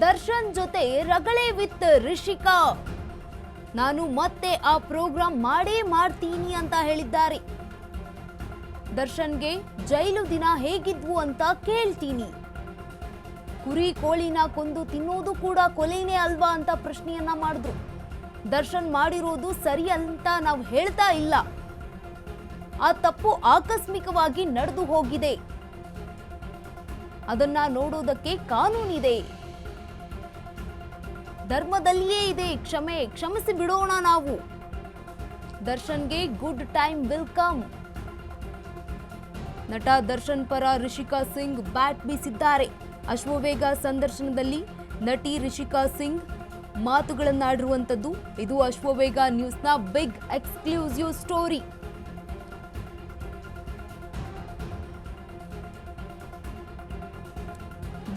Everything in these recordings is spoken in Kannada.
ದರ್ಶನ್ ಜೊತೆ ರಗಳೆ ವಿತ್ ರಿಷಿಕಾ. ನಾನು ಮತ್ತೆ ಆ ಪ್ರೋಗ್ರಾಂ ಮಾಡೇ ಮಾಡ್ತೀನಿ ಅಂತ ಹೇಳಿದ್ದಾರೆ. ದರ್ಶನ್ಗೆ ಜೈಲು ದಿನ ಹೇಗಿದ್ವು ಅಂತ ಕೇಳ್ತೀನಿ. ಕುರಿ ಕೋಳಿನ ಕೊಂದು ತಿನ್ನೋದು ಕೂಡ ಕೊಲೆನೇ ಅಲ್ವಾ ಅಂತ ಪ್ರಶ್ನೆಯನ್ನ ಮಾಡಿದ್ರು. ದರ್ಶನ್ ಮಾಡಿರೋದು ಸರಿ ಅಂತ ನಾವು ಹೇಳ್ತಾ ಇಲ್ಲ, ಆ ತಪ್ಪು ಆಕಸ್ಮಿಕವಾಗಿ ನಡೆದು ಹೋಗಿದೆ, ಅದನ್ನ ನೋಡೋದಕ್ಕೆ ಕಾನೂನಿದೆ, ಧರ್ಮದಲ್ಲಿಯೇ ಇದೆ ಕ್ಷಮೆ, ಕ್ಷಮಿಸಿ ಬಿಡೋಣ ನಾವು. ದರ್ಶನ್ಗೆ ಗುಡ್ ಟೈಮ್ ವಿಲ್ ಕಮ್. ನಟ ದರ್ಶನ್ ಪರ ರಿಷಿಕಾ ಸಿಂಗ್ ಬ್ಯಾಟ್ ಬೀಸಿದ್ದಾರೆ. ಅಶ್ವವೇಗ ಸಂದರ್ಶನದಲ್ಲಿ ನಟಿ ರಿಷಿಕಾ ಸಿಂಗ್ ಮಾತುಗಳನ್ನಾಡಿರುವಂತದ್ದು. ಇದು ಅಶ್ವವೇಗ ನ್ಯೂಸ್ನ ಬಿಗ್ ಎಕ್ಸ್ಕ್ಲೂಸಿವ್ ಸ್ಟೋರಿ.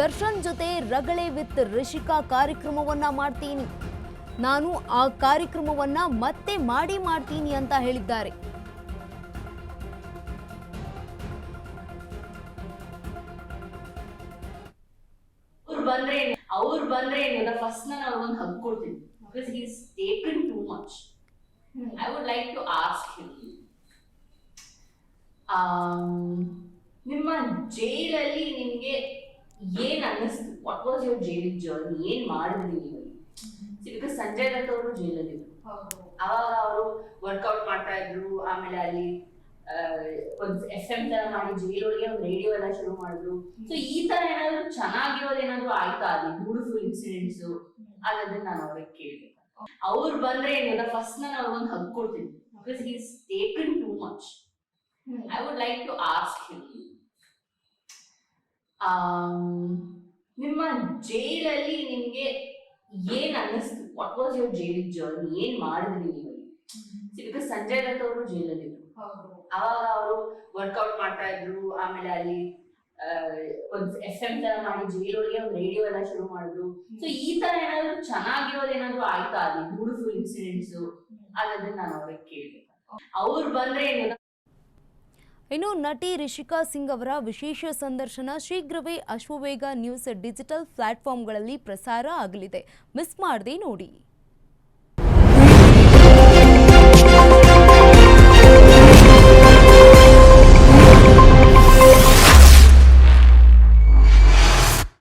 ದರ್ಶನ್ ಜೊತೆ ರಗಳೆ ವಿತ್ ರಿಷಿಕಾ ಕಾರ್ಯಕ್ರಮವನ್ನ ಮಾಡ್ತೀನಿ, ನಾನು ಆ ಕಾರ್ಯಕ್ರಮವನ್ನ ಮತ್ತೆ ಮಾಡ್ತೀನಿ ಅಂತ ಹೇಳಿದ್ದಾರೆ. ಅವ್ರು ಬಂದ್ರೆ ಫಸ್ಟ್ ನಾನು ಅವ್ರಿಗೊಂದು ಹಗ್ ಕೊಡ್ತೀನಿ. Because he is taken too much. I would like to ask him, ನಿಮ್ಮ ಜೈಲಲ್ಲಿ ನಿಮ್ಗೆ ಏನ್ ಅನ್ನಿಸ್ತು? What was your jail journey? ಏನ್ ಮಾಡಿದ್ರಿ ನೀವು? ಬಿಕಾಸ್ ಸಂಜಯ್ ದತ್ ಅವರು ಜೈಲಲ್ಲಿ ಅವಾಗ ಅವರು ವರ್ಕೌಟ್ ಮಾಡ್ತಾ ಇದ್ರು. ಆಮೇಲೆ ಅಲ್ಲಿ ಒಂದು FM ತರ ಮಾಡಿ ಜೈಲೊಳಗೆ ಒಂದು ರೇಡಿಯೋ ಎಲ್ಲ ಶುರು ಮಾಡಿದ್ರು. ಸೊ ಈ ತರ ಏನಾದ್ರು ಚೆನ್ನಾಗಿರೋದೇನಾದ್ರು ಆಯ್ತಾ ಅಲ್ಲಿ ಬ್ಯೂಟಿಫುಲ್ ಇನ್ಸಿಡೆಂಟ್ಸ್? ಅದನ್ನ ನಾನು ಅವ್ರಿಗೆ ಕೇಳ್ಬೇಕು. ಅವ್ರು ಬಂದ್ರೆ ಫಸ್ಟ್ ನಾನು ಅವ್ರಿಗೊಂದು ಹಗ್ ಕೊಡ್ತೀನಿ. Because he is taken too much. I would like to ask him, ನಿಮ್ಮ ಜೈಲಲ್ಲಿ ನಿಮ್ಗೆ ಏನ್ ಅನ್ನಿಸ್ತು? What was your jail journey? ಏನ್ ಮಾಡಿದ್ರಿ ನೀವು? ಬಿಕಾಸ್ ಸಂಜಯ್ ದತ್ ಅವರು ಜೈಲಲ್ಲಿ ಅವಾಗ ಅವರು ವರ್ಕೌಟ್ ಮಾಡ್ತಾ ಇದ್ರು. ಆಮೇಲೆ ಅಲ್ಲಿ ಒಂದು FM ತರ ಮಾಡಿ ಜೈಲೊಳಗೆ ಒಂದು ರೇಡಿಯೋ ಎಲ್ಲ ಶುರು ಮಾಡಿದ್ರು. ಸೊ ಈ ತರ ಏನಾದ್ರು ಚೆನ್ನಾಗಿರೋದೇನಾದ್ರು ಆಯ್ತಾ ಅಲ್ಲಿ ಬ್ಯೂಟಿಫುಲ್ ಇನ್ಸಿಡೆಂಟ್ಸ್? ಅದನ್ನ ನಾನು ಅವ್ರಿಗೆ ಕೇಳ್ಬೇಕು. ಅವ್ರು ಬಂದ್ರೆ ಇನ್ನು ನಟಿ ರಿಷಿಕಾ ಸಿಂಗ್ ಅವರ ವಿಶೇಷ ಸಂದರ್ಶನ ಶೀಘ್ರವೇ ಅಶ್ವವೇಗ ನ್ಯೂಸ್ ಡಿಜಿಟಲ್ ಪ್ಲಾಟ್ಫಾರ್ಮ್ಗಳಲ್ಲಿ ಪ್ರಸಾರ ಆಗಲಿದೆ. ಮಿಸ್ ಮಾಡದೆ ನೋಡಿ.